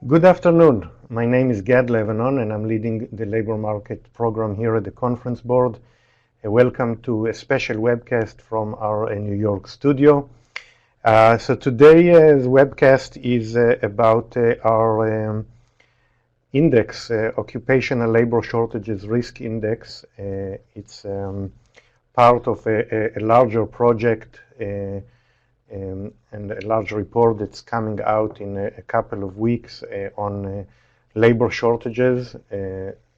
Good afternoon. My name is Gad Lebanon and I'm leading the labor market program here at the Conference Board. Welcome to a special webcast from our New York studio. So today's webcast is about our index, Occupational Labor Shortages Risk Index. It's part of a larger project and a large report that's coming out in a couple of weeks on labor shortages,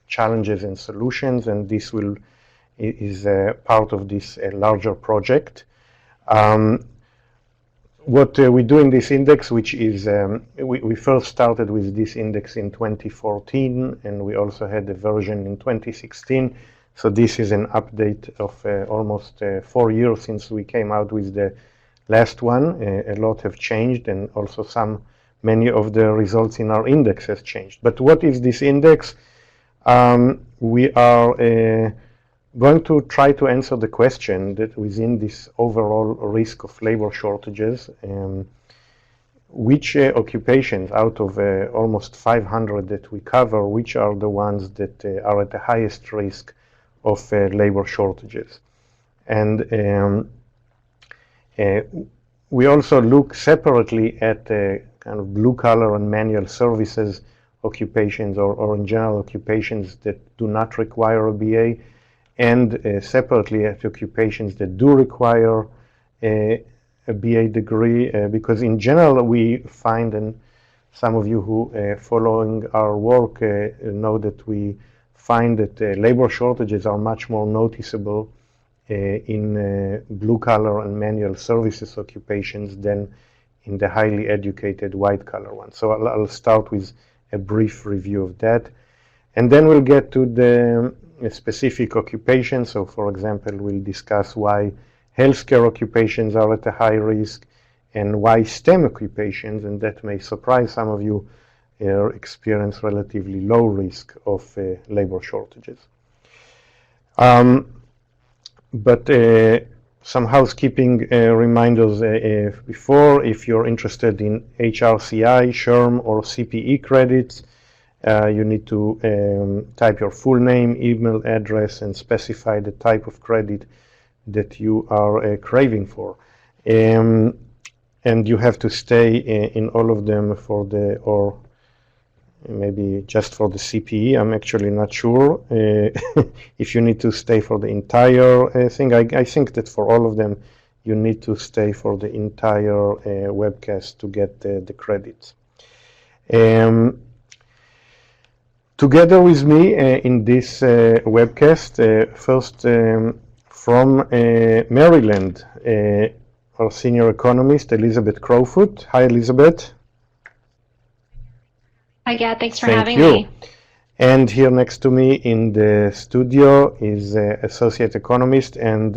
challenges and solutions, and this is part of this larger project. What we do in this index, which is, we first started with this index in 2014, and we also had a version in 2016. So this is an update of almost 4 years since we came out with the last one. A lot have changed, and also many of the results in our index has changed. But what is this index? We are going to try to answer the question that within this overall risk of labor shortages, which occupations out of almost 500 that we cover, which are the ones that are at the highest risk of labor shortages. And we also look separately at kind of blue-collar and manual services occupations, or in general occupations that do not require a BA, and separately at occupations that do require a BA degree, because in general we find, and some of you who following our work know that we find that labor shortages are much more noticeable in blue-collar and manual services occupations than in the highly educated white-collar ones. So I'll start with a brief review of that, and then we'll get to the specific occupations. So, for example, we'll discuss why healthcare occupations are at a high risk and why STEM occupations, and that may surprise some of you, experience relatively low risk of labor shortages. But some housekeeping reminders before. If you're interested in HRCI, SHRM, or CPE credits, you need to type your full name, email address, and specify the type of credit that you are craving for. And you have to stay in all of them for or maybe just for the CPE. I'm actually not sure if you need to stay for the entire thing. I think that for all of them, you need to stay for the entire webcast to get the credits. Together with me in this webcast, first from Maryland, our senior economist, Elizabeth Crowfoot. Hi, Elizabeth. Hi, Gad. Thanks for having me. And here next to me in the studio is associate economist and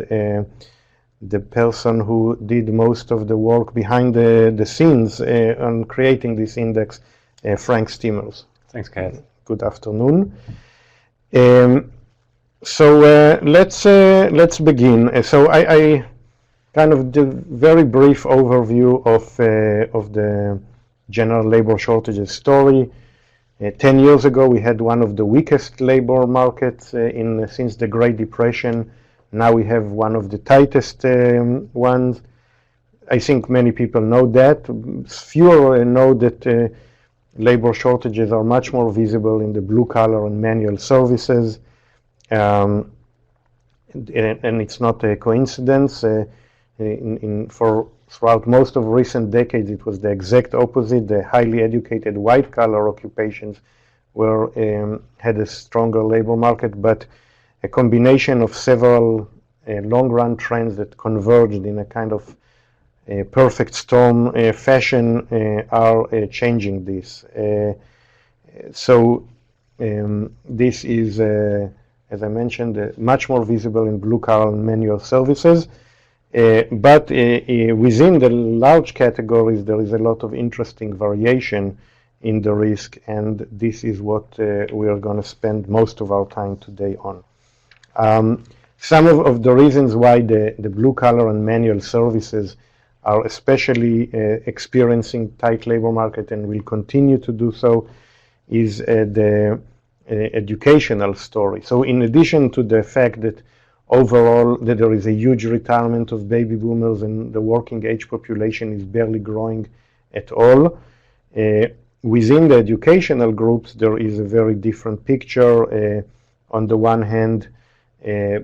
the person who did most of the work behind the scenes on creating this index, Frank Stimmers. Thanks, Gad. Good afternoon. So let's begin. So I kind of did a very brief overview of the general labor shortages story. 10 years ago, we had one of the weakest labor markets since the Great Depression. Now we have one of the tightest ones. I think many people know that. Fewer know that labor shortages are much more visible in the blue-collar and manual services. And it's not a coincidence. Throughout most of recent decades, it was the exact opposite. The highly educated white-collar occupations had a stronger labor market, but a combination of several long-run trends that converged in a kind of perfect storm fashion are changing this. So this is, as I mentioned, much more visible in blue-collar and manual services. But within the large categories, there is a lot of interesting variation in the risk, and this is what we are going to spend most of our time today on. Some of the reasons why the blue-collar and manual services are especially experiencing tight labor market and will continue to do so is the educational story. So in addition to the fact that overall that there is a huge retirement of baby boomers and the working age population is barely growing at all, within the educational groups there is a very different picture. On the one hand,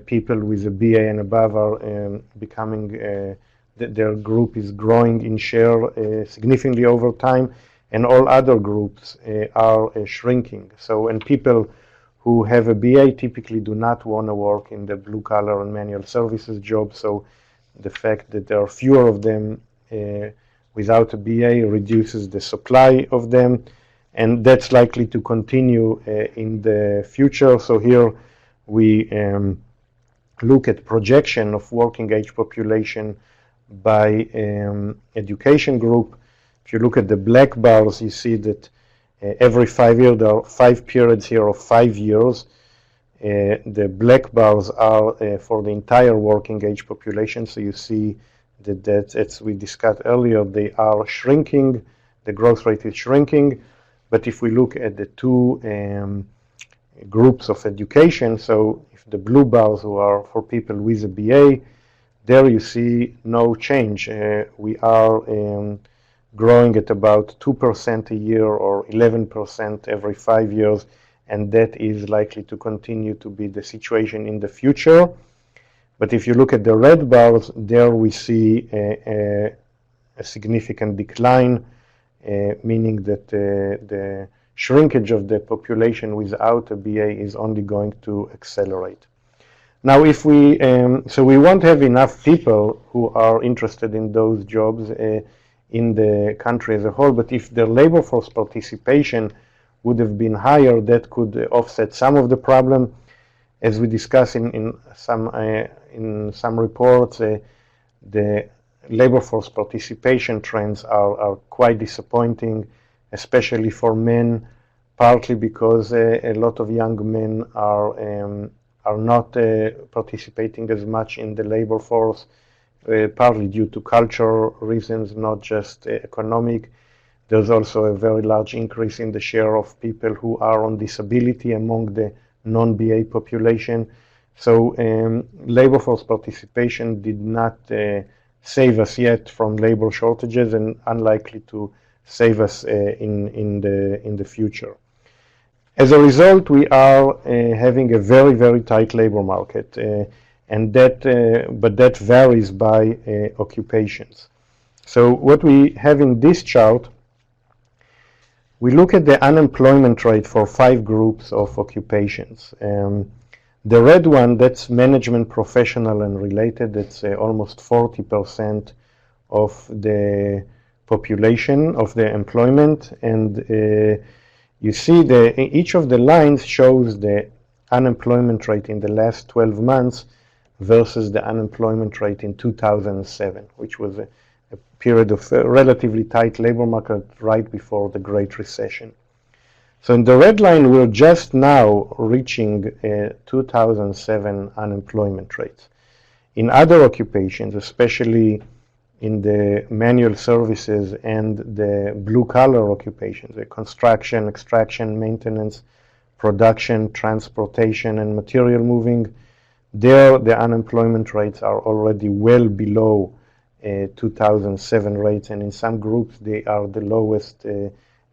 people with a BA and above are becoming, their group is growing in share significantly over time, and all other groups are shrinking. So, and people who have a BA typically do not want to work in the blue collar and manual services job. So the fact that there are fewer of them without a BA reduces the supply of them, and that's likely to continue in the future. So here we look at projection of working age population by education group. If you look at the black bars, you see that every 5 years, there are 5 periods here of 5 years. The black bars are for the entire working age population. So you see that, as we discussed earlier, they are shrinking. The growth rate is shrinking. But if we look at the two groups of education, so if the blue bars who are for people with a BA, there you see no change. We are growing at about 2% a year or 11% every 5 years, and that is likely to continue to be the situation in the future. But if you look at the red bars, there we see a significant decline, meaning that the shrinkage of the population without a BA is only going to accelerate. Now, if we, so we won't have enough people who are interested in those jobs in the country as a whole, but if the labor force participation would have been higher, that could offset some of the problem. As we discuss in some reports, the labor force participation trends are quite disappointing, especially for men, partly because a lot of young men are not participating as much in the labor force, partly due to cultural reasons, not just economic. There's also a very large increase in the share of people who are on disability among the non-BA population. So labor force participation did not save us yet from labor shortages, and unlikely to save us in the future. As a result, we are having a very, very tight labor market, and but that varies by occupations. So what we have in this chart, we look at the unemployment rate for 5 groups of occupations. The red one, that's management, professional, and related. That's almost 40% of the population, of the employment. And you see each of the lines shows the unemployment rate in the last 12 months versus the unemployment rate in 2007, which was a period of relatively tight labor market right before the Great Recession. So in the red line, we're just now reaching 2007 unemployment rates. In other occupations, especially in the manual services and the blue-collar occupations, the construction, extraction, maintenance, production, transportation, and material moving, there the unemployment rates are already well below 2007 rates, and in some groups they are the lowest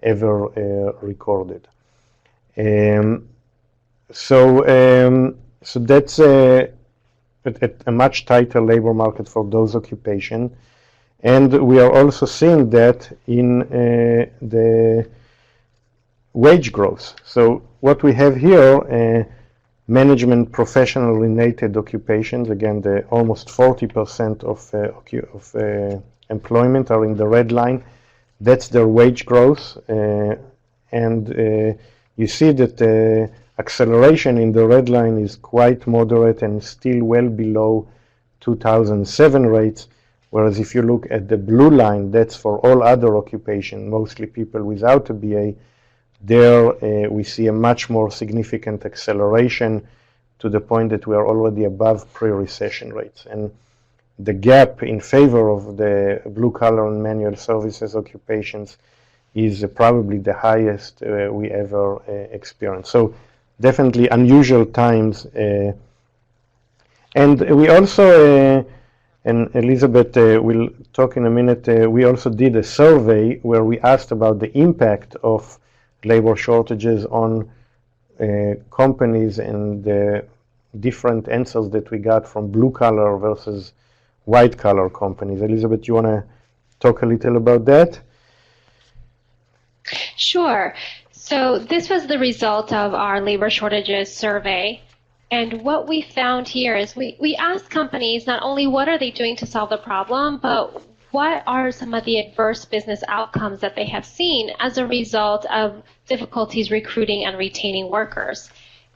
ever recorded. So that's a much tighter labor market for those occupations, and we are also seeing that in the wage growth. So what we have here, management, professional related occupations, again, the almost 40% of employment are in the red line. That's their wage growth, and you see that the acceleration in the red line is quite moderate and still well below 2007 rates, whereas if you look at the blue line, that's for all other occupations, mostly people without a BA, there we see a much more significant acceleration to the point that we are already above pre-recession rates. And the gap in favor of the blue-collar and manual services occupations is probably the highest we ever experienced. So definitely unusual times. And we also, and Elizabeth will talk in a minute, we also did a survey where we asked about the impact of labor shortages on companies, and the different answers that we got from blue-collar versus white-collar companies. Elizabeth, you want to talk a little about that? Sure. So this was the result of our labor shortages survey. And what we found here is we asked companies not only what are they doing to solve the problem, but what are some of the adverse business outcomes that they have seen as a result of difficulties recruiting and retaining workers.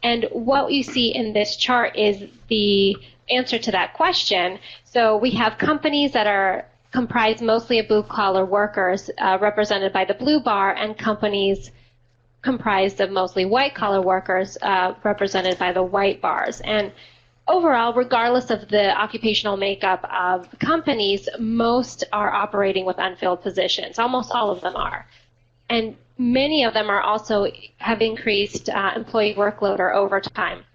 And what you see in this chart is the answer to that question. So we have companies that are comprised mostly of blue-collar workers, represented by the blue bar, and companies comprised of mostly white-collar workers, represented by the white bars. And overall, regardless of the occupational makeup of companies, most are operating with unfilled positions. Almost all of them are. And many of them are also have increased employee workload or overtime.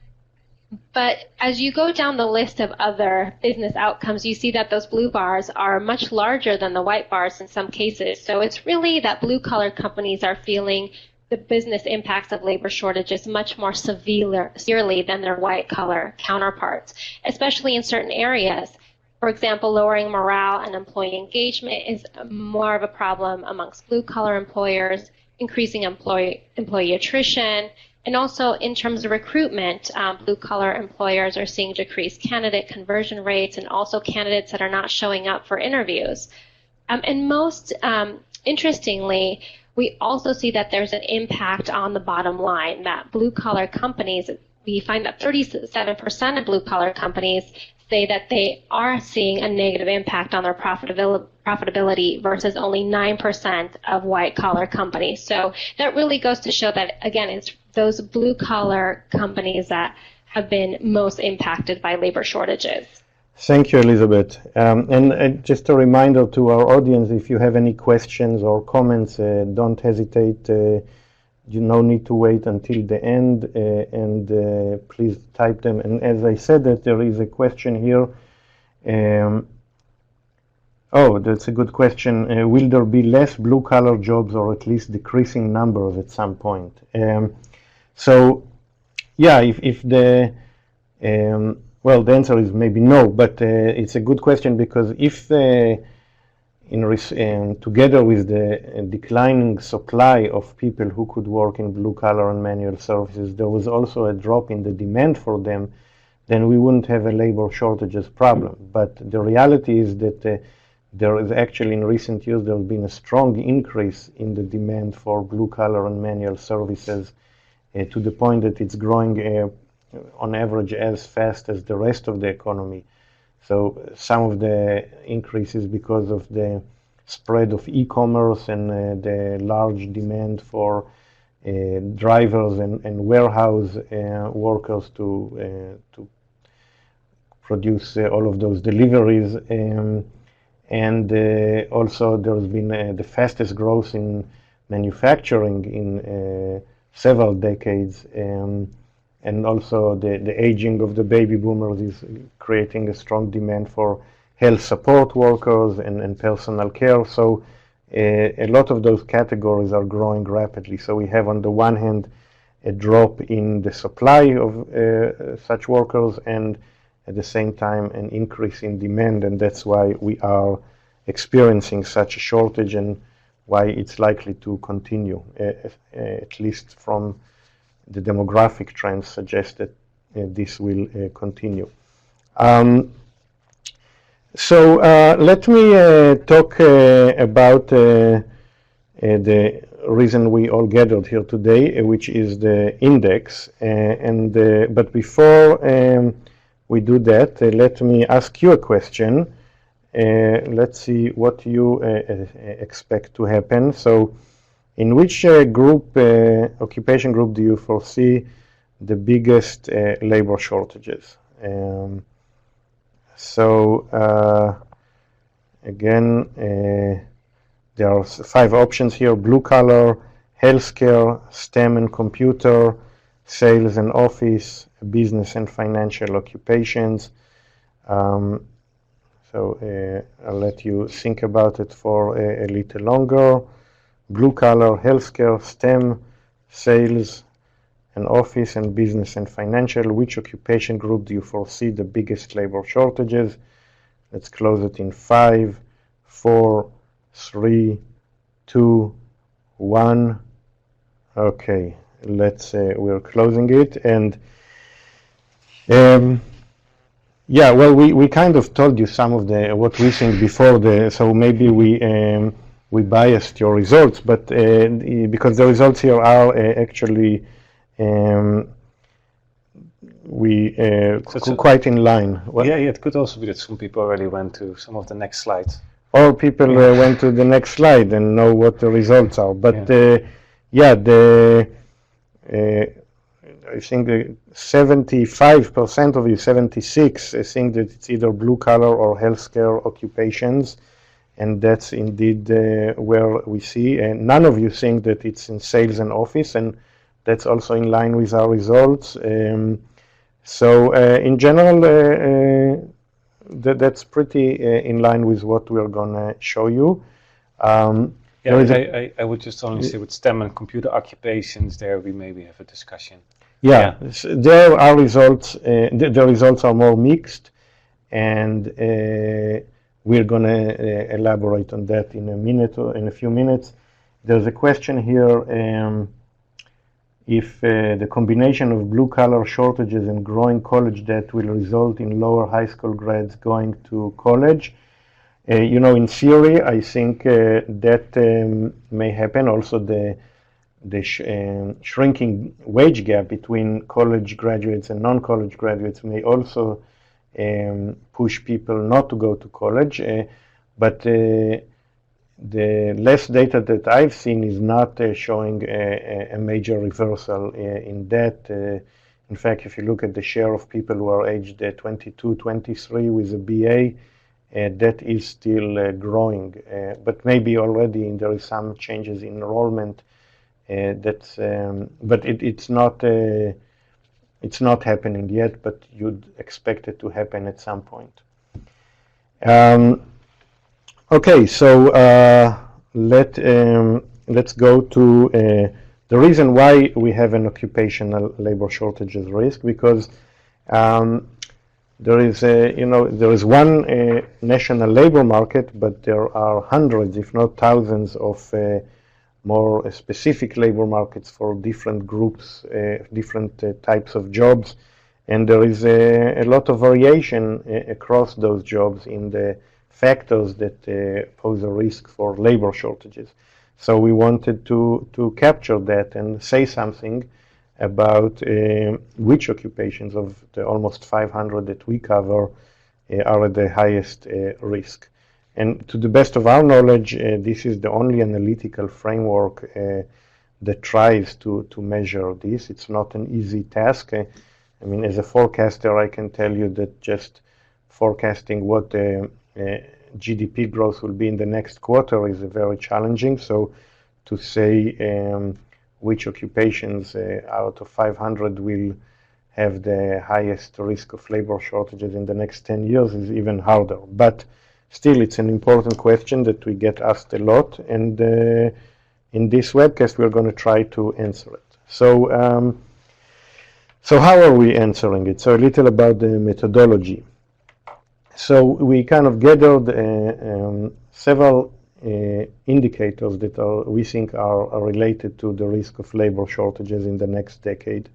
But as you go down the list of other business outcomes, you see that those blue bars are much larger than the white bars in some cases. So it's really that blue-collar companies are feeling the business impacts of labor shortages much more severely than their white-collar counterparts, especially in certain areas. For example, lowering morale and employee engagement is more of a problem amongst blue-collar employers, increasing employee attrition, and also in terms of recruitment, blue-collar employers are seeing decreased candidate conversion rates and also candidates that are not showing up for interviews. And most interestingly, we also see that there's an impact on the bottom line, that blue-collar companies, we find that 37% of blue-collar companies say that they are seeing a negative impact on their profitability versus only 9% of white-collar companies. So that really goes to show that, again, it's those blue-collar companies that have been most impacted by labor shortages. Thank you, Elizabeth. And just a reminder to our audience, if you have any questions or comments, don't hesitate. You no need to wait until the end, and please type them. And as I said, that there is a question here. Oh, that's a good question. Will there be less blue-collar jobs, or at least decreasing numbers at some point? So, yeah, if the well, the answer is maybe no, but it's a good question, because if together with the declining supply of people who could work in blue-collar and manual services, there was also a drop in the demand for them, then we wouldn't have a labor shortages problem. But the reality is that there is actually, in recent years, there has been a strong increase in the demand for blue-collar and manual services to the point that it's growing on average as fast as the rest of the economy. So some of the increases because of the spread of e-commerce and the large demand for drivers and warehouse workers to produce all of those deliveries. And also there's been the fastest growth in manufacturing in several decades. And also the aging of the baby boomers is creating a strong demand for health support workers and personal care. So a lot of those categories are growing rapidly. So we have, on the one hand, a drop in the supply of such workers, and at the same time an increase in demand, and that's why we are experiencing such a shortage, and why it's likely to continue, at least from the demographic trends suggest that this will continue. So let me talk about the reason we all gathered here today, which is the index. But before we do that, let me ask you a question. Let's see what you expect to happen. So, in which occupation group do you foresee the biggest labor shortages? So again, there are 5 options here: blue collar, healthcare, STEM and computer, sales and office, business and financial occupations. So I'll let you think about it for a little longer. Blue collar, healthcare, STEM, sales and office, and business and financial. Which occupation group do you foresee the biggest labor shortages? Let's close it in 5, 4, 3, 2, 1. Okay, we're closing it. And yeah, well, we kind of told you some of what we think before so maybe we biased your results, but because the results here are actually quite in line. Yeah, it could also be that some people already went to some of the next slides. Or people went to the next slide and know what the results are. But I think 75% of you, 76, think that it's either blue collar or healthcare occupations, and that's indeed where we see. And none of you think that it's in sales and office, and that's also in line with our results. So in general, that's pretty in line with what we're going to show you. I would just only say with STEM and computer occupations, there we maybe have a discussion. There are results. The results are more mixed, and we're going to elaborate on that in a few minutes. There's a question here. If the combination of blue-collar shortages and growing college debt will result in lower high school grads going to college. In theory, I think that may happen. Also, the shrinking wage gap between college graduates and non-college graduates may also push people not to go to college. But the less data that I've seen is not showing a major reversal in that. In fact, if you look at the share of people who are aged 22, 23 with a BA, that is still growing. But maybe already there is some changes in enrollment. But it's not happening yet. But you'd expect it to happen at some point. Okay, so let's go to the reason why we have an occupational labor shortages risk, because there is one national labor market, but there are hundreds, if not thousands, of more specific labor markets for different groups, different types of jobs, and there is a lot of variation across those jobs in the factors that pose a risk for labor shortages. So we wanted to capture that and say something about which occupations of the almost 500 that we cover are at the highest risk. And to the best of our knowledge, this is the only analytical framework that tries to measure this. It's not an easy task. I mean, as a forecaster, I can tell you that just forecasting what the GDP growth will be in the next quarter is very challenging. So to say which occupations out of 500 will have the highest risk of labor shortages in the next 10 years is even harder. But still, it's an important question that we get asked a lot. And in this webcast, we're going to try to answer it. So, so how are we answering it? So a little about the methodology. So we kind of gathered several indicators that we think are related to the risk of labor shortages in the next decade.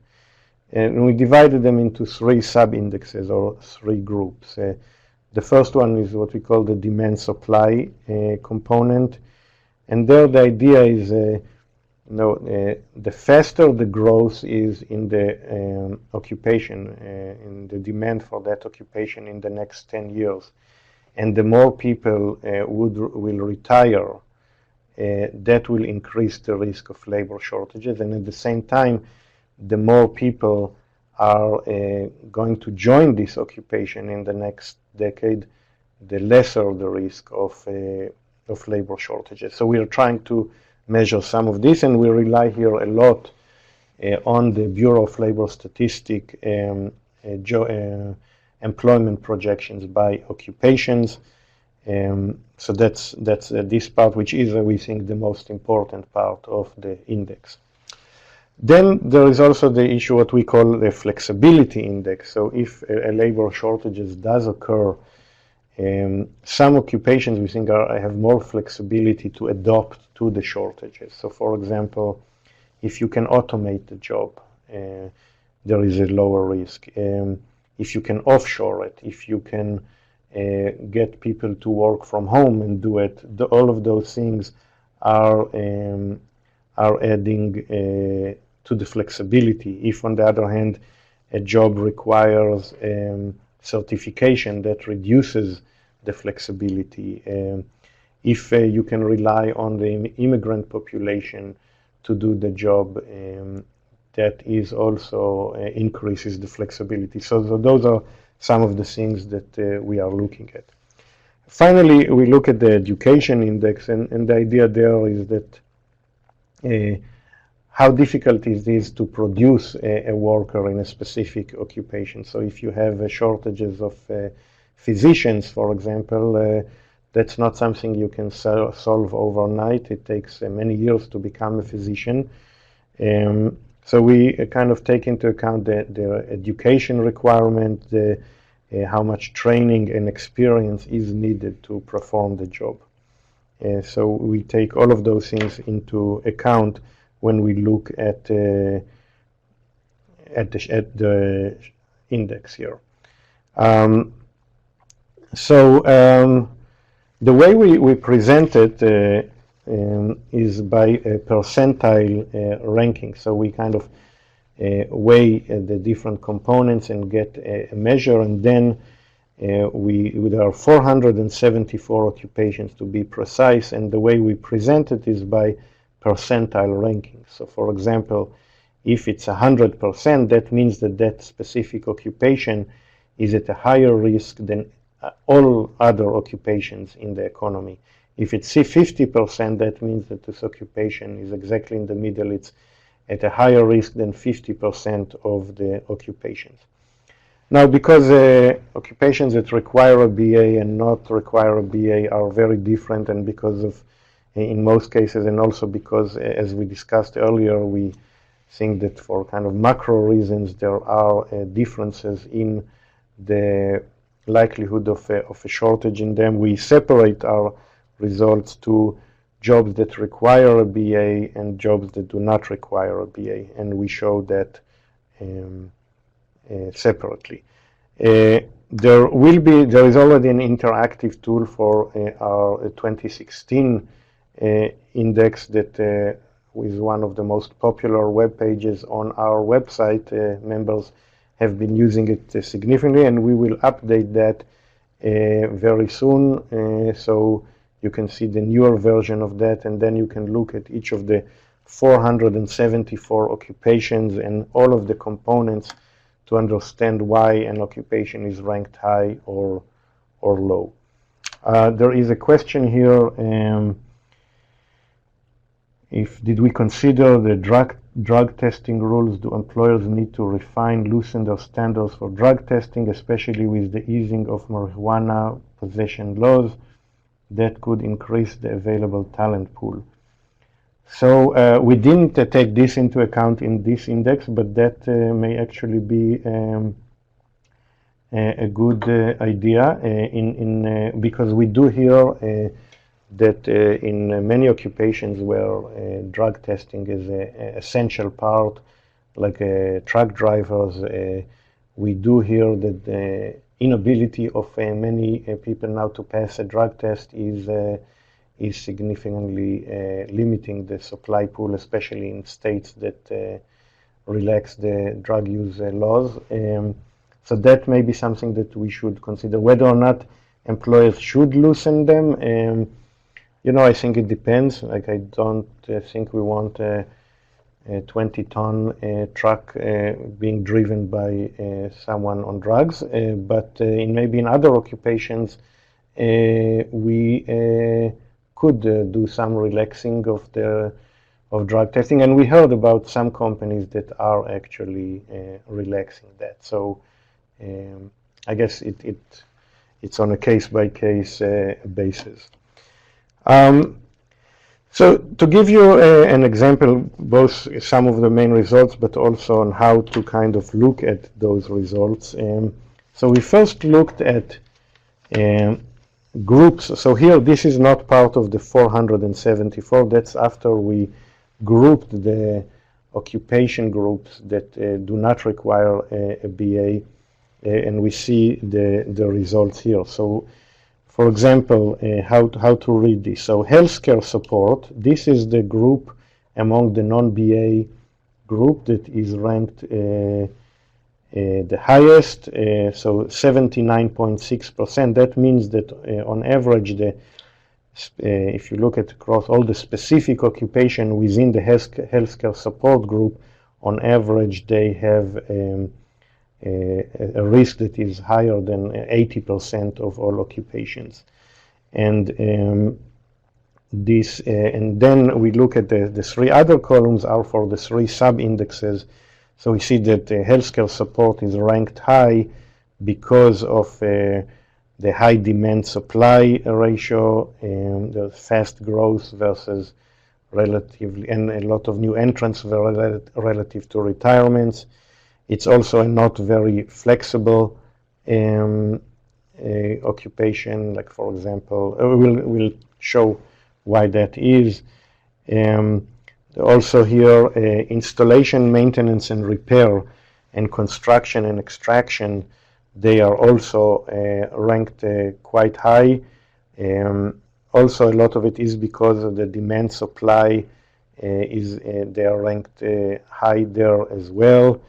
And we divided them into 3 sub-indexes or 3 groups. The first one is what we call the demand-supply component. And there the idea is, the faster the growth is in the occupation, in the demand for that occupation in the next 10 years, and the more people will retire, that will increase the risk of labor shortages. And at the same time, the more people are going to join this occupation in the next decade, the lesser the risk of labor shortages. So we are trying to measure some of this, and we rely here a lot on the Bureau of Labor Statistics employment projections by occupations. So that's this part, which is, we think, the most important part of the index. Then there is also the issue what we call the flexibility index. So if a labor shortages does occur, some occupations we think have more flexibility to adapt to the shortages. So for example, if you can automate the job, there is a lower risk. If you can offshore it, if you can get people to work from home and do it, all of those things are adding to the flexibility. If, on the other hand, a job requires certification, that reduces the flexibility. If you can rely on the immigrant population to do the job, that is also increases the flexibility. So those are some of the things that we are looking at. Finally, we look at the education index, and the idea there is that how difficult it is to produce a worker in a specific occupation. So if you have shortages of physicians, for example, that's not something you can solve overnight. It takes many years to become a physician. So we kind of take into account the education requirement, how much training and experience is needed to perform the job. So we take all of those things into account when we look at the index here. The way we present it is by a percentile ranking. So we kind of weigh the different components and get a measure, and then there are 474 occupations to be precise, and the way we present it is by percentile ranking. So for example, if it's 100%, that means that that specific occupation is at a higher risk than all other occupations in the economy. If it's 50%, that means that this occupation is exactly in the middle. It's at a higher risk than 50% of the occupations. Now, because occupations that require a BA and not require a BA are very different, and because of, in most cases, and also because, as we discussed earlier, we think that for kind of macro reasons, there are differences in the likelihood of a shortage in them. We separate our results to jobs that require a BA and jobs that do not require a BA, and we show that separately. There is already an interactive tool for our 2016 index that is one of the most popular web pages on our website. Members have been using it significantly, and we will update that very soon. So you can see the newer version of that, and then you can look at each of the 474 occupations and all of the components to understand why an occupation is ranked high or low. There is a question here. Did we consider the drug testing rules? Do employers need to loosen their standards for drug testing, especially with the easing of marijuana possession laws? That could increase the available talent pool. So we didn't take this into account in this index, but that may actually be a good idea because we do hear that in many occupations where drug testing is an essential part, like truck drivers, we do hear that the inability of many people now to pass a drug test is significantly limiting the supply pool, especially in states that relax the drug use laws. So that may be something that we should consider. Whether or not employers should loosen them, I think it depends. Like, I don't think we want 20-ton truck being driven by someone on drugs, but maybe in other occupations we could do some relaxing of drug testing, and we heard about some companies that are actually relaxing that. So I guess it's on a case-by-case basis. So to give you an example, both some of the main results, but also on how to kind of look at those results. So we first looked at groups. So here, this is not part of the 474. That's after we grouped the occupation groups that do not require a BA, and we see the results here. So for example, how to read this. So healthcare support, this is the group among the non-BA group that is ranked the highest, so 79.6%. That means that on average, if you look at across all the specific occupation within the healthcare support group, on average they have a risk that is higher than 80% of all occupations. And and then we look at the three other columns are for the three sub-indexes. So we see that healthcare support is ranked high because of the high demand-supply ratio, the fast growth versus relatively, and a lot of new entrants relative to retirements. It's also a not very flexible occupation, like for example, we'll show why that is. Also here, installation, maintenance and repair and construction and extraction, they are also ranked quite high. Also a lot of it is because of the demand supply they are ranked high there as well.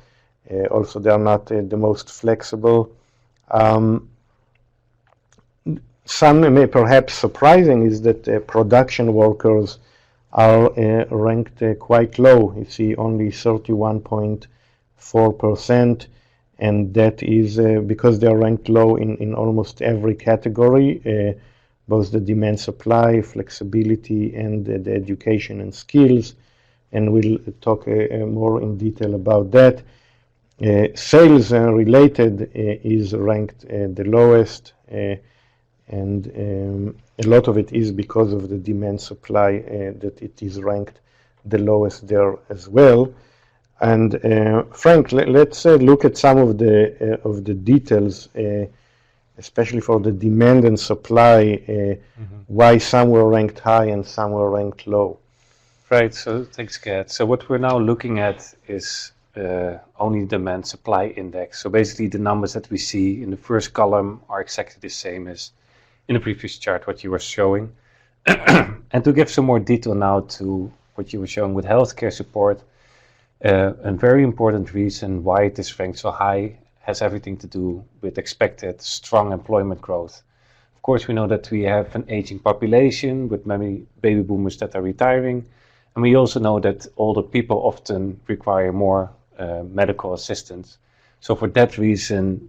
Also, they are not the most flexible. Some perhaps surprising is that production workers are ranked quite low. You see only 31.4%, and that is because they are ranked low in almost every category, both the demand supply, flexibility, and the education and skills. And we'll talk more in detail about that. Sales related is ranked the lowest, and a lot of it is because of the demand supply that it is ranked the lowest there as well. And Frank, let's look at some of the details, especially for the demand and supply, why some were ranked high and some were ranked low. Right, so thanks, Gerd. So what we're now looking at is only demand supply index. So basically the numbers that we see in the first column are exactly the same as in the previous chart what you were showing. And to give some more detail now to what you were showing with healthcare support, a very important reason why it is ranked so high has everything to do with expected strong employment growth. Of course, we know that we have an aging population with many baby boomers that are retiring, and we also know that older people often require more medical assistance. So for that reason,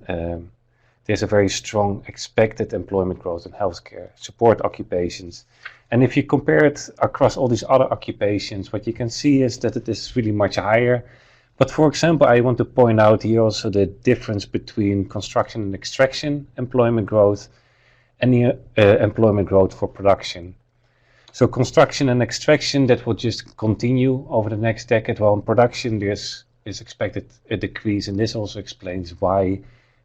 there's a very strong expected employment growth in healthcare support occupations. And if you compare it across all these other occupations, what you can see is that it is really much higher. But for example, I want to point out here also the difference between construction and extraction employment growth and the employment growth for production. So construction and extraction, that will just continue over the next decade, while in production there's is expected a decrease, and this also explains why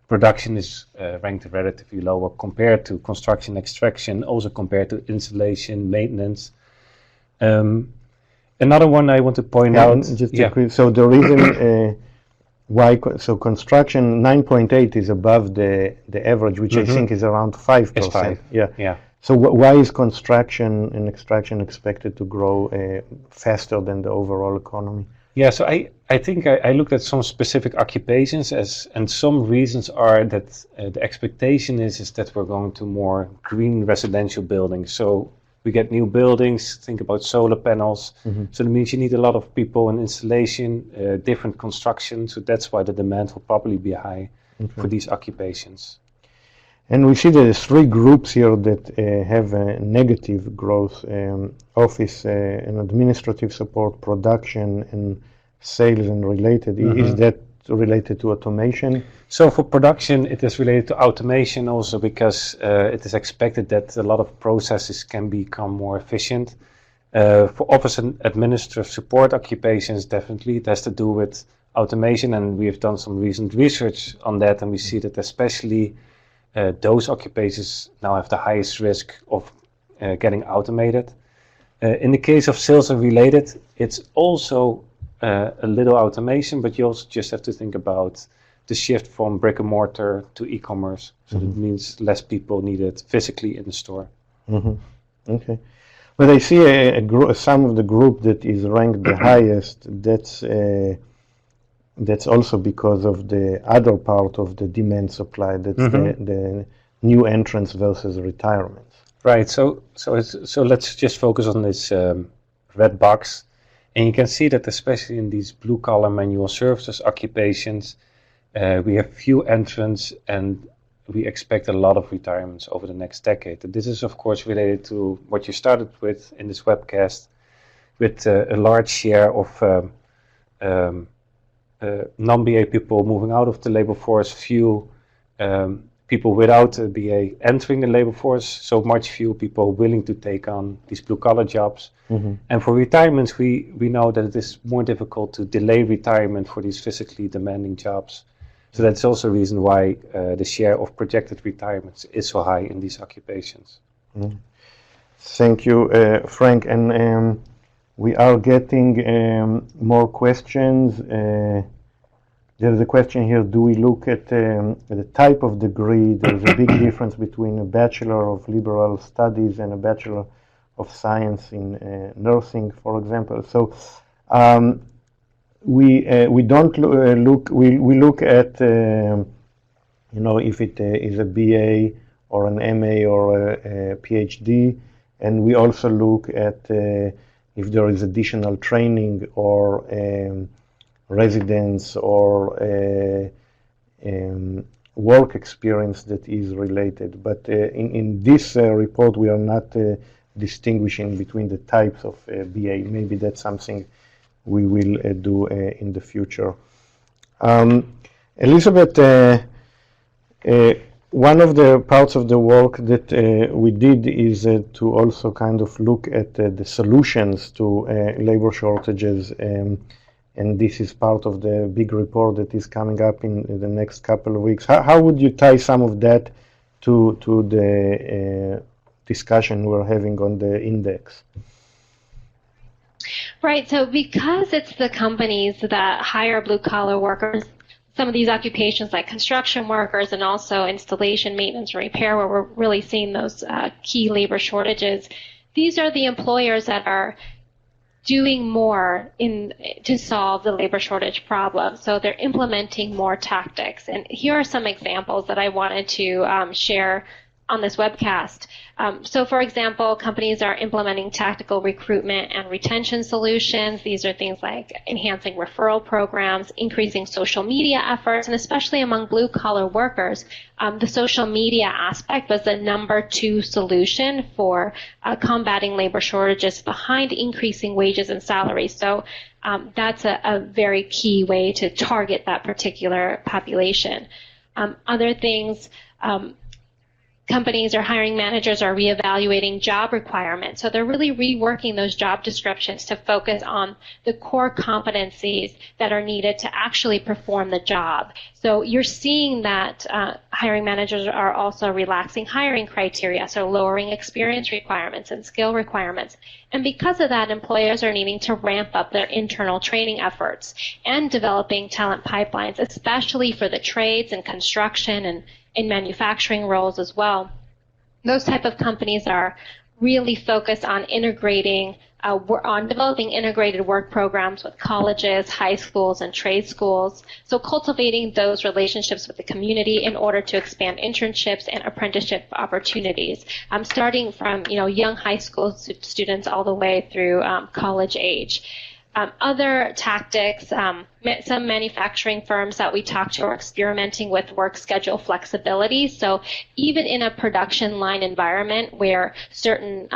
production is ranked relatively lower compared to construction extraction, also compared to installation, maintenance. Another one I want to point out. Just quick, so the reason why construction 9.8 is above the average, which I think is around 5%. It's 5. Yeah. So why is construction and extraction expected to grow faster than the overall economy? Yeah, so I think I looked at some specific occupations and some reasons are that the expectation is that we're going to more green residential buildings. So We get new buildings, think about solar panels. So that means you need a lot of people in installation, different construction. So that's why the demand will probably be high for these occupations. And we see there's three groups here that have a negative growth: office and administrative support, production, and sales and related. Is that related to automation? So for production, it is related to automation also, because it is expected that a lot of processes can become more efficient. For office and administrative support occupations, definitely it has to do with automation, and we have done some recent research on that, and we see that especially those occupations now have the highest risk of getting automated. In the case of sales and related, it's also a little automation, but you also just have to think about the shift from brick and mortar to e-commerce. So that means less people needed physically in the store. Okay. But I see some of the group that is ranked the highest. That's also because of the other part of the demand supply. That's the new entrants versus retirements. Right. So let's just focus on this red box, and you can see that especially in these blue collar manual services occupations, we have few entrants, and we expect a lot of retirements over the next decade. And this is of course related to what you started with in this webcast, with a large share of non-BA people moving out of the labor force, few people without a BA entering the labor force, so much few people willing to take on these blue-collar jobs. And for retirements, we know that it is more difficult to delay retirement for these physically demanding jobs. So that's also a reason why the share of projected retirements is so high in these occupations. Thank you, Frank. And we are getting more questions. There's a question here: do we look at the type of degree? There's a big difference between a Bachelor of Liberal Studies and a Bachelor of Science in nursing, for example. So we don't look. We look at if it is a BA or an MA or a PhD, and we also look at if there is additional training or residence or work experience that is related. But in this report, we are not distinguishing between the types of BA. Maybe that's something we will do in the future. Elizabeth, one of the parts of the work that we did is to also kind of look at the solutions to labor shortages, and this is part of the big report that is coming up in the next couple of weeks. How would you tie some of that to the discussion we're having on the index? Right, so because it's the companies that hire blue-collar workers, some of these occupations like construction workers and also installation, maintenance, and repair, where we're really seeing those key labor shortages, these are the employers that are doing more to solve the labor shortage problem. So they're implementing more tactics. And here are some examples that I wanted to share on this webcast. So for example, companies are implementing tactical recruitment and retention solutions. These are things like enhancing referral programs, increasing social media efforts, and especially among blue-collar workers, the social media aspect was the #2 solution for combating labor shortages behind increasing wages and salaries. So that's a very key way to target that particular population. Other things, companies or hiring managers are reevaluating job requirements. So they're really reworking those job descriptions to focus on the core competencies that are needed to actually perform the job. So you're seeing that hiring managers are also relaxing hiring criteria, so lowering experience requirements and skill requirements. And because of that, employers are needing to ramp up their internal training efforts and developing talent pipelines, especially for the trades and construction and in manufacturing roles as well. Those type of companies are really focused on integrating we're on developing integrated work programs with colleges, high schools, and trade schools. So cultivating those relationships with the community in order to expand internships and apprenticeship opportunities, starting from young high school students all the way through college age. Other tactics, some manufacturing firms that we talk to are experimenting with work schedule flexibility. So even in a production line environment where certain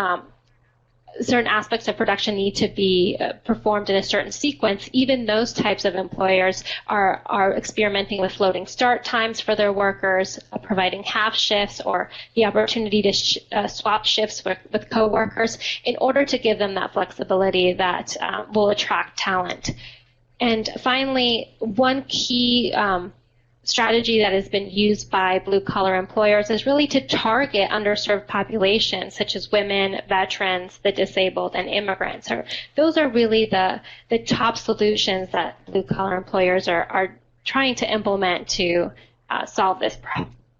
aspects of production need to be performed in a certain sequence, even those types of employers are experimenting with floating start times for their workers, providing half shifts or the opportunity to swap shifts with coworkers in order to give them that flexibility that will attract talent. And finally, one key strategy that has been used by blue-collar employers is really to target underserved populations such as women, veterans, the disabled, and immigrants. Those are really the top solutions that blue-collar employers are trying to implement to solve this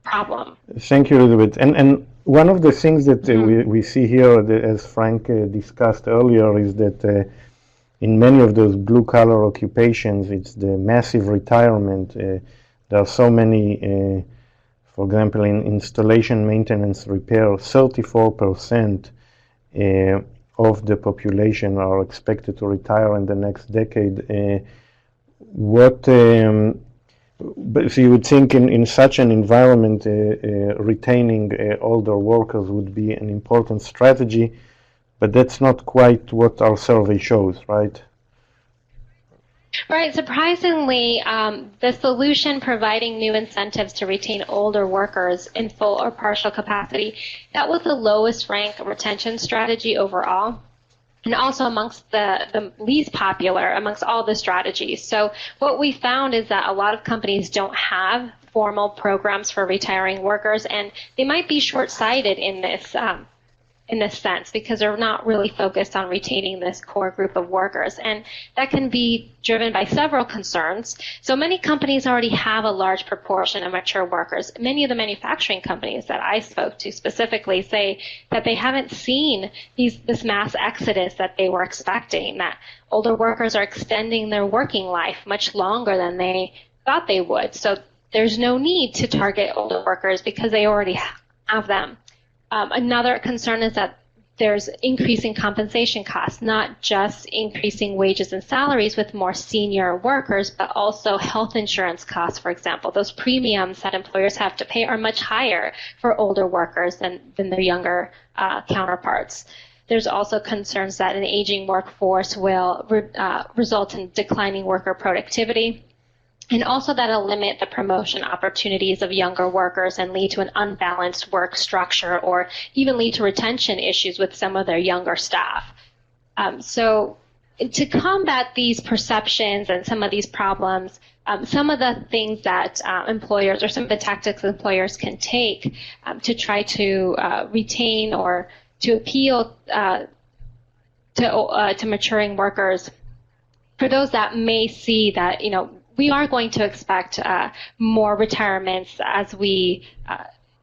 problem. Thank you, Elizabeth. And one of the things that we see here, as Frank discussed earlier, is that in many of those blue-collar occupations, it's the massive retirement. There are so many, for example, in installation, maintenance, repair, 34% of the population are expected to retire in the next decade. So you would think in such an environment, retaining older workers would be an important strategy, but that's not quite what our survey shows, right? Right. Surprisingly, the solution providing new incentives to retain older workers in full or partial capacity, that was the lowest ranked retention strategy overall, and also amongst the least popular amongst all the strategies. So what we found is that a lot of companies don't have formal programs for retiring workers, and they might be short-sighted in this sense because they're not really focused on retaining this core group of workers. And that can be driven by several concerns. So many companies already have a large proportion of mature workers. Many of the manufacturing companies that I spoke to specifically say that they haven't seen this mass exodus that they were expecting, that older workers are extending their working life much longer than they thought they would. So there's no need to target older workers because they already have them. Another concern is that there's increasing compensation costs, not just increasing wages and salaries with more senior workers, but also health insurance costs, for example. Those premiums that employers have to pay are much higher for older workers than their younger counterparts. There's also concerns that an aging workforce will result in declining worker productivity, and also that it'll limit the promotion opportunities of younger workers and lead to an unbalanced work structure or even lead to retention issues with some of their younger staff. So to combat these perceptions and some of these problems, some of the things that employers or some of the tactics employers can take to try to retain or to appeal to maturing workers, for those that may see that, we are going to expect more retirements as we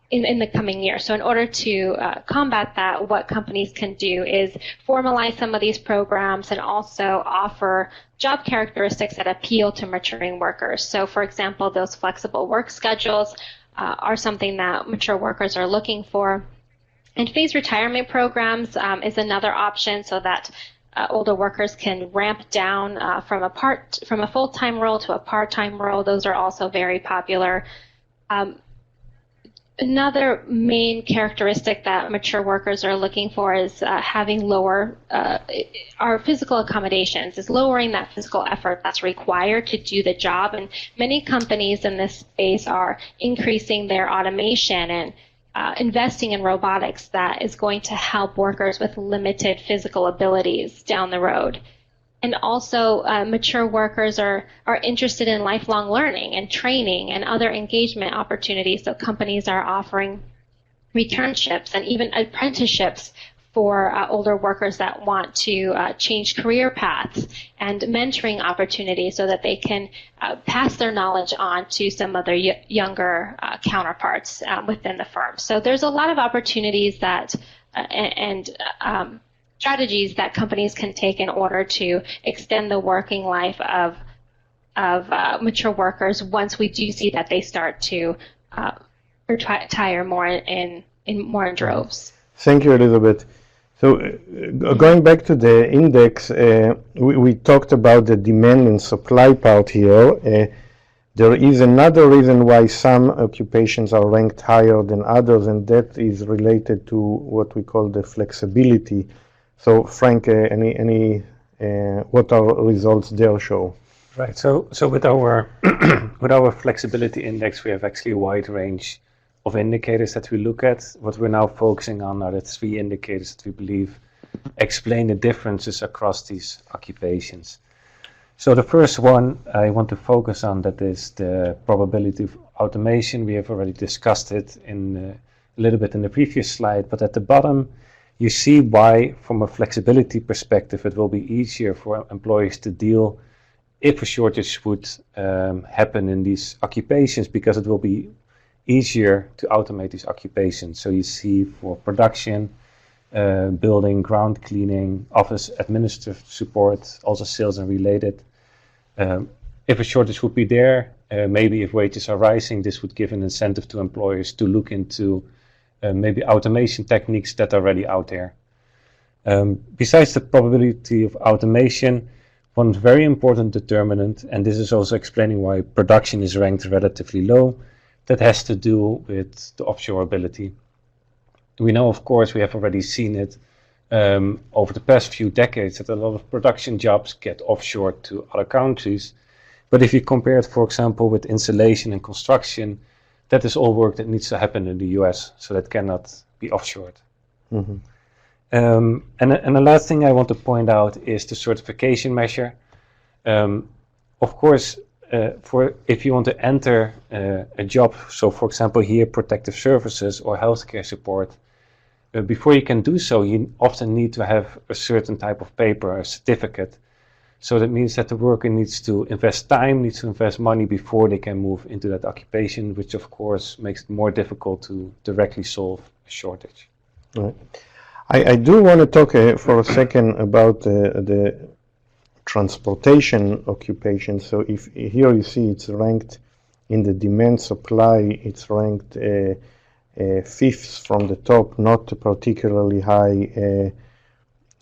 in the coming year. So in order to combat that, what companies can do is formalize some of these programs and also offer job characteristics that appeal to maturing workers. So for example, those flexible work schedules are something that mature workers are looking for. And phased retirement programs is another option so that older workers can ramp down from a full-time role to a part-time role. Those are also very popular. Another main characteristic that mature workers are looking for is having lower our physical accommodations, is lowering that physical effort that's required to do the job. And many companies in this space are increasing their automation and investing in robotics that is going to help workers with limited physical abilities down the road. And also, mature workers are interested in lifelong learning and training and other engagement opportunities. So companies are offering returnships and even apprenticeships for older workers that want to change career paths, and mentoring opportunities so that they can pass their knowledge on to some of their younger counterparts within the firm. So there's a lot of opportunities that strategies that companies can take in order to extend the working life of mature workers once we do see that they start to retire more in droves. Thank you, Elizabeth. So going back to the index, we talked about the demand and supply part here. There is another reason why some occupations are ranked higher than others, and that is related to what we call the flexibility. So Frank, what our results there show? Right. So with our with our flexibility index, we have actually a wide range of indicators that we look at. What we're now focusing on are the 3 indicators that we believe explain the differences across these occupations. So the first one I want to focus on, that is the probability of automation. We have already discussed it in a little bit in the previous slide, but at the bottom you see why, from a flexibility perspective, it will be easier for employers to deal if a shortage would happen in these occupations, because it will be easier to automate these occupations. So you see for production, building, ground cleaning, office administrative support, also sales and related. If a shortage would be there, maybe if wages are rising, this would give an incentive to employers to look into maybe automation techniques that are already out there. Besides the probability of automation, one very important determinant, and this is also explaining why production is ranked relatively low, that has to do with the offshore ability. We know, of course, we have already seen it over the past few decades, that a lot of production jobs get offshore to other countries. But if you compare it, for example, with insulation and construction, that is all work that needs to happen in the US, so that cannot be offshored. Mm-hmm. And the last thing I want to point out is the certification measure. Of course, if you want to enter a job, so for example here protective services or healthcare support, before you can do so, you often need to have a certain type of paper, a certificate. So that means that the worker needs to invest time, needs to invest money before they can move into that occupation, which of course makes it more difficult to directly solve a shortage. Right. I do want to talk for a second about the transportation occupation. So if here you see it's ranked in the demand supply, it's ranked 5th from the top, not particularly high,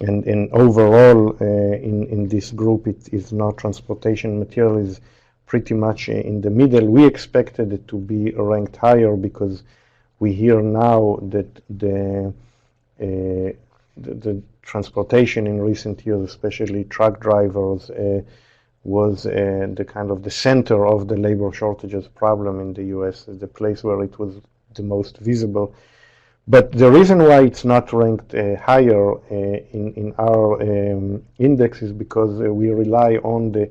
and overall in this group it is not. Transportation material is pretty much in the middle. We expected it to be ranked higher because we hear now that the transportation in recent years, especially truck drivers, was the kind of the center of the labor shortages problem in the US, the place where it was the most visible. But the reason why it's not ranked higher in our index is because we rely on the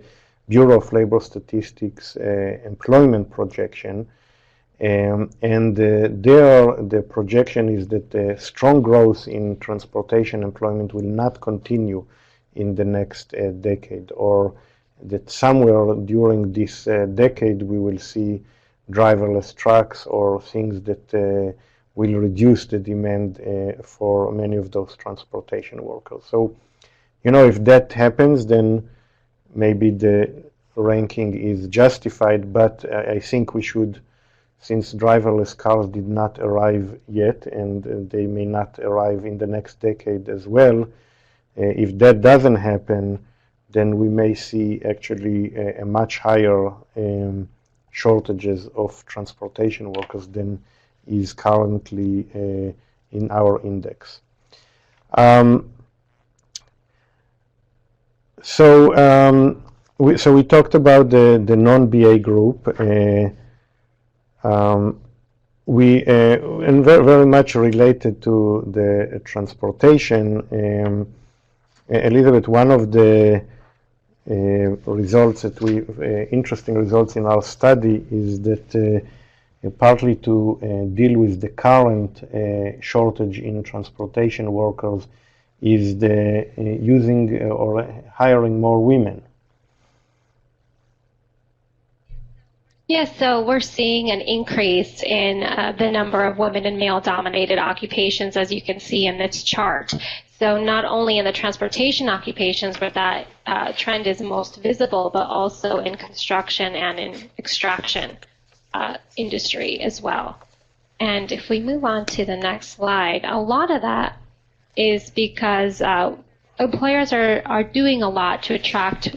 Bureau of Labor Statistics employment projection. And there the projection is that strong growth in transportation employment will not continue in the next decade, or that somewhere during this decade we will see driverless trucks or things that will reduce the demand for many of those transportation workers. So, you know, if that happens, then maybe the ranking is justified, but I think we should, since driverless cars did not arrive yet, and they may not arrive in the next decade as well, if that doesn't happen, then we may see actually a much higher shortages of transportation workers than is currently in our index. So we talked about the non-BA group. We and very much related to the transportation. Elizabeth, one of the results that interesting results in our study is that partly to deal with the current shortage in transportation workers is the using or hiring more women. Yes, so we're seeing an increase in the number of women in male-dominated occupations, as you can see in this chart. So not only in the transportation occupations where that trend is most visible, but also in construction and in extraction industry as well. And if we move on to the next slide, a lot of that is because employers are doing a lot to attract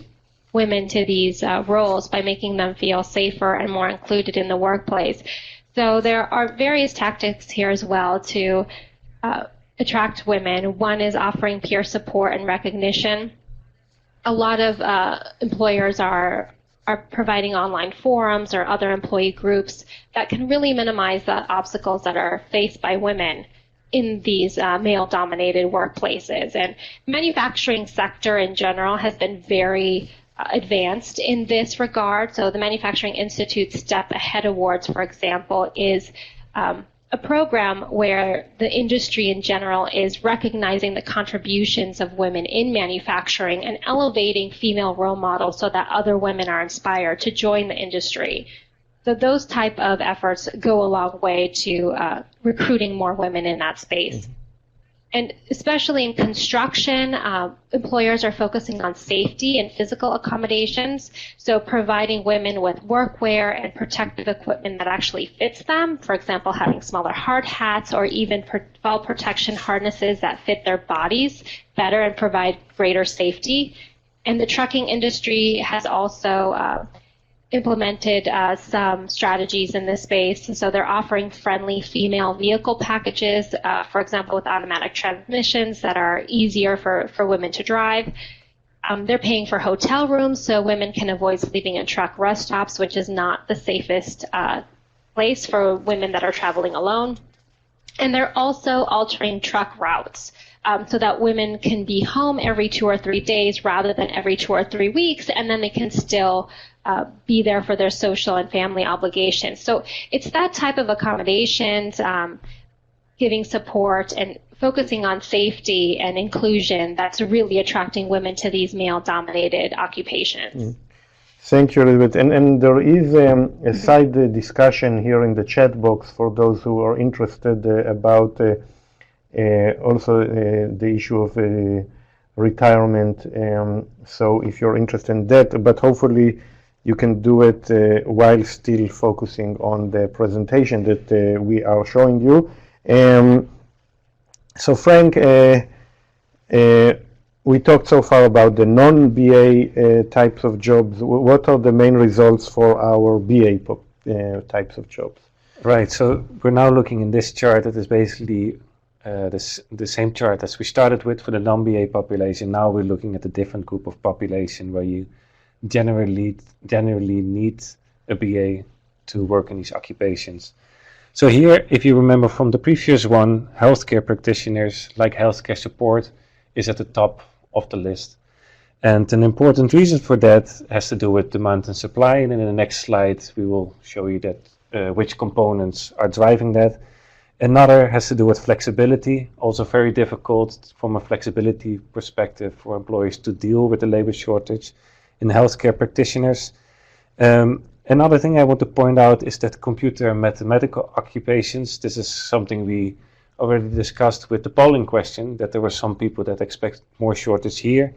women to these roles by making them feel safer and more included in the workplace. So there are various tactics here as well to attract women. One is offering peer support and recognition. A lot of employers are providing online forums or other employee groups that can really minimize the obstacles that are faced by women in these male-dominated workplaces. And manufacturing sector in general has been very advanced in this regard. So the Manufacturing Institute Step Ahead Awards, for example, is a program where the industry in general is recognizing the contributions of women in manufacturing and elevating female role models so that other women are inspired to join the industry. So those type of efforts go a long way to recruiting more women in that space. Mm-hmm. And especially in construction, employers are focusing on safety and physical accommodations, so providing women with workwear and protective equipment that actually fits them, for example, having smaller hard hats or even fall protection harnesses that fit their bodies better and provide greater safety. And the trucking industry has also implemented some strategies in this space. So they're offering friendly female vehicle packages, for example, with automatic transmissions that are easier for women to drive. They're paying for hotel rooms so women can avoid sleeping in truck rest stops, which is not the safest place for women that are traveling alone. And they're also altering truck routes so that women can be home every 2 or 3 days rather than every 2 or 3 weeks, and then they can still be there for their social and family obligations. So it's that type of accommodations, giving support and focusing on safety and inclusion that's really attracting women to these male-dominated occupations. Mm. Thank you, Elizabeth. And there is a side discussion here in the chat box for those who are interested about also the issue of retirement. So if you're interested in that, but hopefully you can do it while still focusing on the presentation that we are showing you. So Frank, we talked so far about the non-BA types of jobs. What are the main results for our BA types of jobs? Right, so we're now looking in this chart that is basically the same chart as we started with for the non-BA population. Now we're looking at a different group of population where you generally need a BA to work in these occupations. So here, if you remember from the previous one, healthcare practitioners like healthcare support is at the top of the list. And an important reason for that has to do with demand and supply. And in the next slide, we will show you that which components are driving that. Another has to do with flexibility, also very difficult from a flexibility perspective for employers to deal with the labor shortage in healthcare practitioners. Another thing I want to point out is that computer and mathematical occupations, this is something we already discussed with the polling question, that there were some people that expect more shortage here.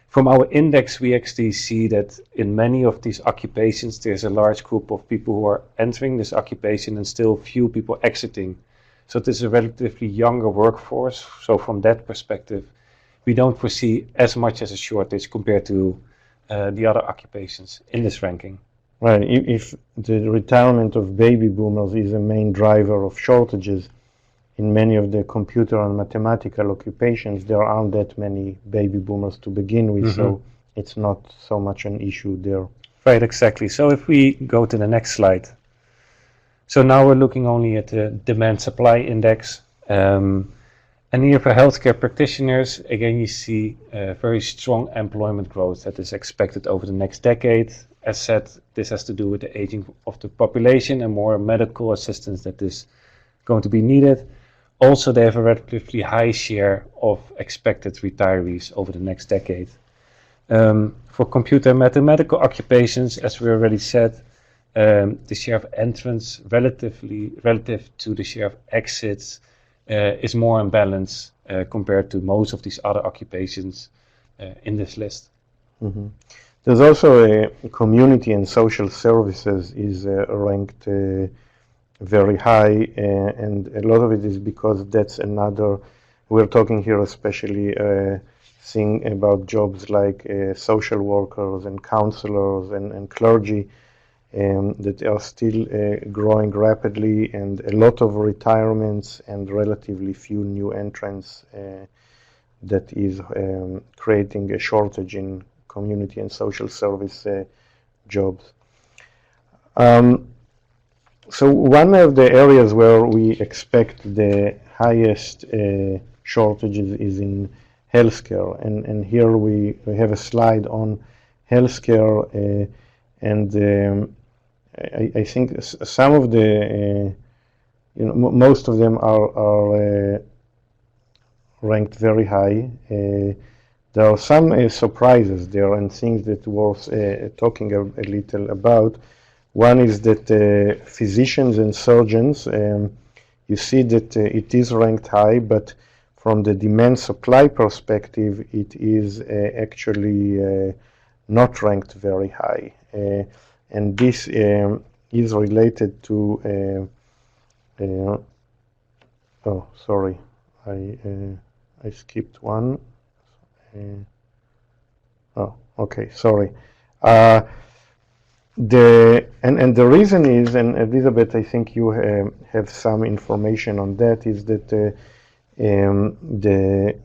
From our index, we actually see that in many of these occupations, there's a large group of people who are entering this occupation and still few people exiting. So this is a relatively younger workforce. So from that perspective, we don't foresee as much as a shortage compared to the other occupations in this ranking. Right. If the retirement of baby boomers is a main driver of shortages in many of the computer and mathematical occupations, there aren't that many baby boomers to begin with, so it's not so much an issue there. Right, exactly. So if we go to the next slide. So now we're looking only at the demand-supply index. And here for healthcare practitioners, again, you see very strong employment growth that is expected over the next decade. As said, this has to do with the aging of the population and more medical assistance that is going to be needed. Also, they have a relatively high share of expected retirees over the next decade. For computer and mathematical occupations, as we already said, the share of entrants relative to the share of exits is more in balance compared to most of these other occupations in this list. Mm-hmm. There's also a community and social services is ranked very high, and a lot of it is because that's another. We're talking here especially seeing about jobs like social workers and counselors and clergy that are still growing rapidly, and a lot of retirements and relatively few new entrants that is creating a shortage in community and social service jobs. So one of the areas where we expect the highest shortages is in healthcare, and here we have a slide on healthcare, and I think some of the, most of them are ranked very high. There are some surprises there and things that worth talking a little about. One is that physicians and surgeons, you see that it is ranked high, but from the demand-supply perspective, it is actually not ranked very high. And this is related to, oh, sorry, I skipped one. Oh, okay, sorry. The reason is, and Elizabeth, I think you have some information on that, is that the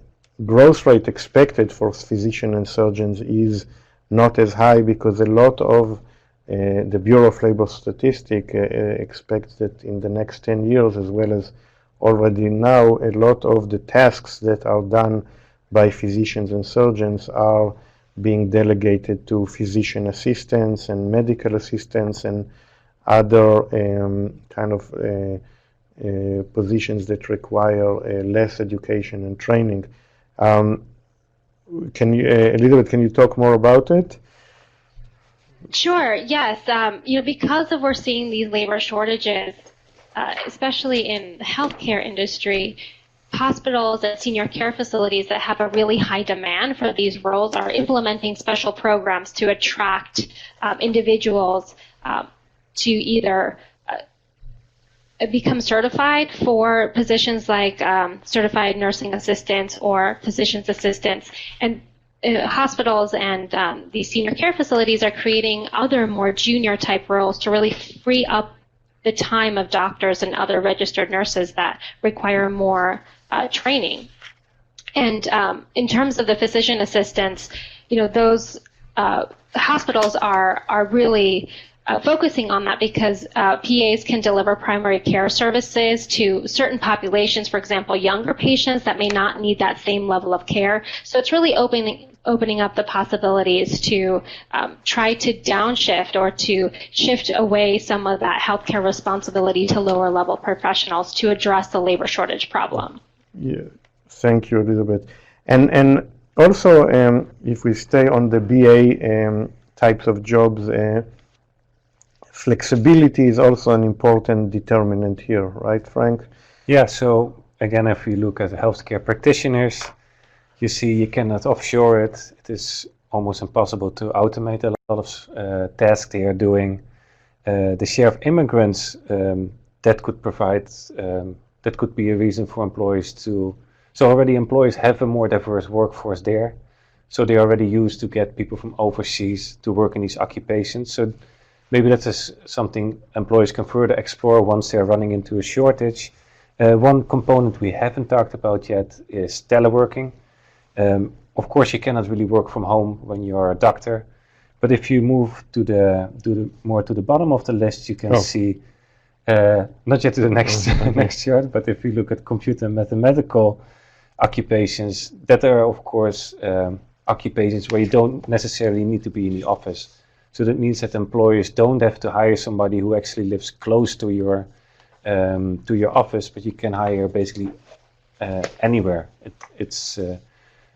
growth rate expected for physicians and surgeons is not as high because a lot of the Bureau of Labor Statistics expects that in the next 10 years, as well as already now, a lot of the tasks that are done by physicians and surgeons are being delegated to physician assistants and medical assistants and other kind of positions that require less education and training. Can you, Elizabeth, can you talk more about it? Sure. Yes. Because we're seeing these labor shortages, especially in the healthcare industry, hospitals and senior care facilities that have a really high demand for these roles are implementing special programs to attract individuals to either become certified for positions like certified nursing assistants or physician's assistants. And hospitals and these senior care facilities are creating other more junior type roles to really free up the time of doctors and other registered nurses that require more training. And in terms of the physician assistants, those hospitals are really focusing on that because PAs can deliver primary care services to certain populations, for example, younger patients that may not need that same level of care. So it's really opening up the possibilities to try to downshift or to shift away some of that healthcare responsibility to lower level professionals to address the labor shortage problem. Yeah, thank you, Elizabeth. And also, if we stay on the BA types of jobs, flexibility is also an important determinant here, right, Frank? Yeah, so again, if we look at healthcare practitioners, you see you cannot offshore it. It is almost impossible to automate a lot of tasks they are doing. The share of immigrants that could provide, that could be a reason for employees to, so already employees have a more diverse workforce there. So they're already used to get people from overseas to work in these occupations. So maybe that is something employees can further explore once they're running into a shortage. One component we haven't talked about yet is teleworking. Of course, you cannot really work from home when you're a doctor, but if you move to the more to the bottom of the list, you can see not yet to the next next chart, but if you look at computer and mathematical occupations, that are of course occupations where you don't necessarily need to be in the office. So that means that employers don't have to hire somebody who actually lives close to your office, but you can hire basically anywhere.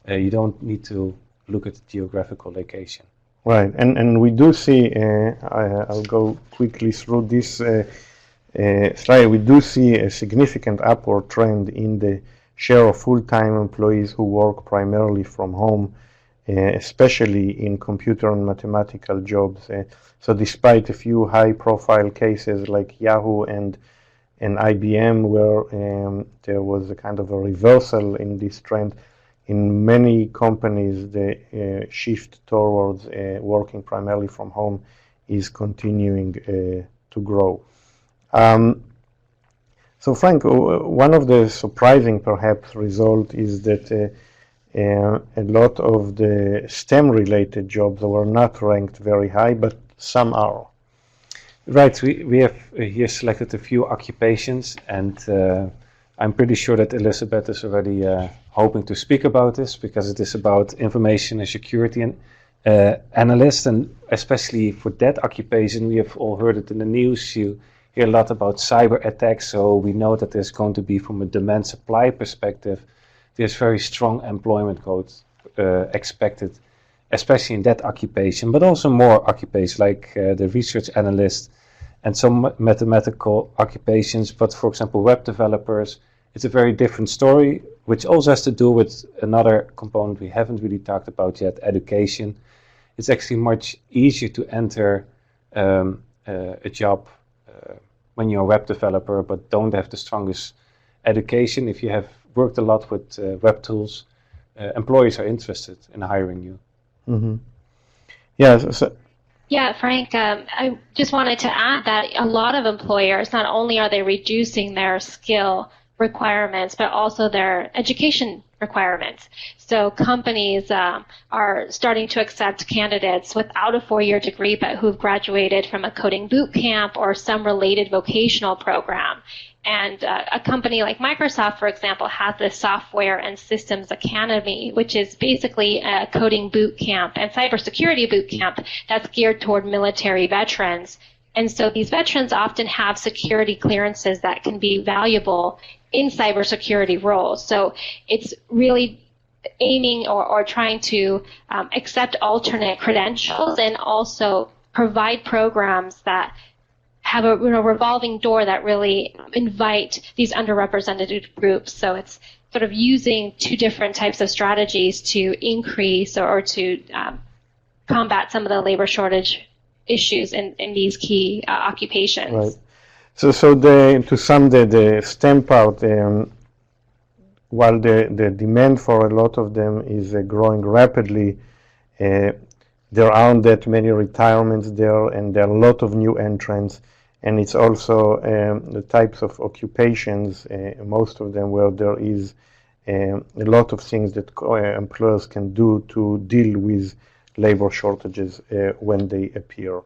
You don't need to look at the geographical location. Right, and we do see, I'll go quickly through this slide, we do see a significant upward trend in the share of full-time employees who work primarily from home, especially in computer and mathematical jobs. So despite a few high-profile cases like Yahoo and IBM, where there was a kind of a reversal in this trend, in many companies, the shift towards working primarily from home is continuing to grow. So Frank, one of the surprising perhaps result is that a lot of the STEM-related jobs were not ranked very high, but some are. Right, we have here selected a few occupations, and I'm pretty sure that Elizabeth is already hoping to speak about this, because it is about information and security and analyst, and especially for that occupation, we have all heard it in the news. You hear a lot about cyber attacks, so we know that there's going to be, from a demand supply perspective, there's very strong employment growth expected, especially in that occupation, but also more occupations like the research analyst and some mathematical occupations. But for example, web developers, it's a very different story, which also has to do with another component we haven't really talked about yet, education. It's actually much easier to enter a job when you're a web developer but don't have the strongest education. If you have worked a lot with web tools, employers are interested in hiring you. Mm-hmm. Yeah. Yeah, Frank, I just wanted to add that a lot of employers, not only are they reducing their skill requirements, but also their education requirements. So companies are starting to accept candidates without a 4-year degree, but who've graduated from a coding boot camp or some related vocational program. And a company like Microsoft, for example, has the Software and Systems Academy, which is basically a coding boot camp and cybersecurity boot camp that's geared toward military veterans. And so these veterans often have security clearances that can be valuable in cybersecurity roles. So it's really aiming or trying to accept alternate credentials and also provide programs that have a revolving door that really invite these underrepresented groups. So it's sort of using two different types of strategies to increase or to combat some of the labor shortage issues in these key occupations. Right. So to sum the STEM part, while the demand for a lot of them is growing rapidly, there aren't that many retirements there, and there are a lot of new entrants. And it's also the types of occupations, most of them where there is a lot of things that employers can do to deal with labor shortages when they appear.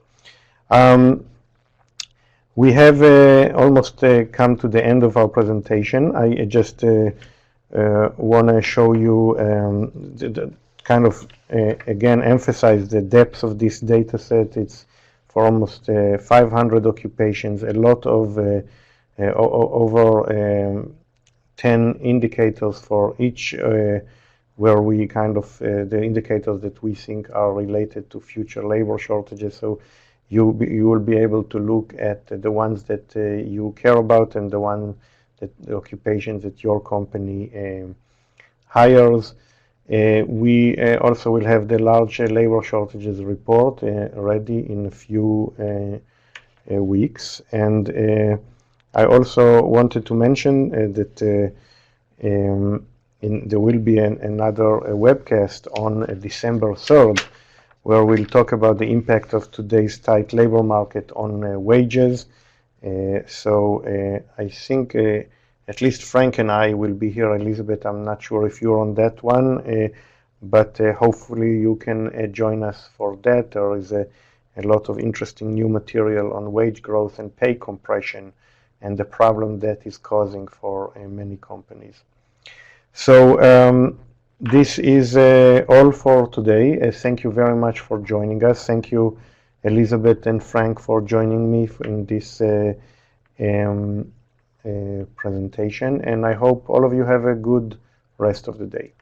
We have almost come to the end of our presentation. I just want to show you the kind of, again, emphasize the depth of this data set. It's for almost 500 occupations, a lot of over 10 indicators for each, where we kind of, the indicators that we think are related to future labor shortages. So you will be able to look at the ones that you care about and the occupations that your company hires. We also will have the large labor shortages report ready in a few weeks. And I also wanted to mention that there will be another webcast on December 3rd, where we'll talk about the impact of today's tight labor market on wages. So I think at least Frank and I will be here. Elizabeth, I'm not sure if you're on that one, but hopefully you can join us for that. There is a lot of interesting new material on wage growth and pay compression and the problem that is causing for many companies. So this is all for today. Thank you very much for joining us. Thank you, Elizabeth and Frank, for joining me in this presentation, and I hope all of you have a good rest of the day.